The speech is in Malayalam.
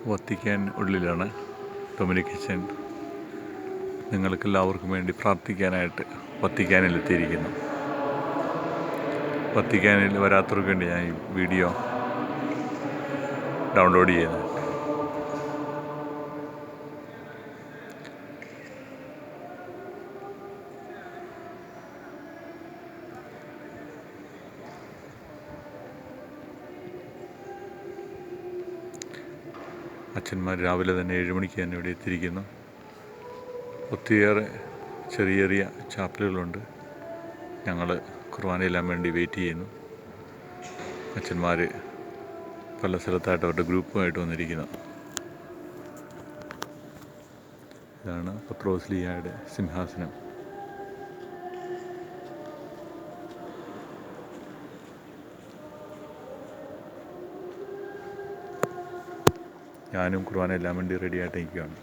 വത്തിക്കാൻ ഉള്ളിലാണ് ഡൊമിനിക്കച്ചൻ നിങ്ങൾക്കെല്ലാവർക്കും വേണ്ടി പ്രാർത്ഥിക്കാനായിട്ട് വത്തിക്കാനിലെത്തിയിരിക്കുന്നു. വത്തിക്കാനിൽ വരാത്തവർക്ക് വേണ്ടി ഞാൻ ഈ വീഡിയോ ഡൗൺലോഡ് ചെയ്യുന്നത്. അച്ഛന്മാർ രാവിലെ തന്നെ 7 മണിക്ക് തന്നെ ഇവിടെ എത്തിയിരിക്കുന്നു. ഒത്തിരിയേറെ ചെറിയ ചെറിയ ചാപ്പലുകളുണ്ട്. ഞങ്ങൾ കുർബാനയെല്ലാം വേണ്ടി വെയിറ്റ് ചെയ്യുന്നു. അച്ഛന്മാർ പല സ്ഥലത്തായിട്ട് അവരുടെ ഗ്രൂപ്പുമായിട്ട് വന്നിരിക്കുന്നു. ഇതാണ് പത്രോസ്ലീഹായുടെ സിംഹാസനം. ഞാനും കുർബാനയെല്ലാം വേണ്ടി റെഡിയായിട്ട് നിൽക്കുകയാണ്.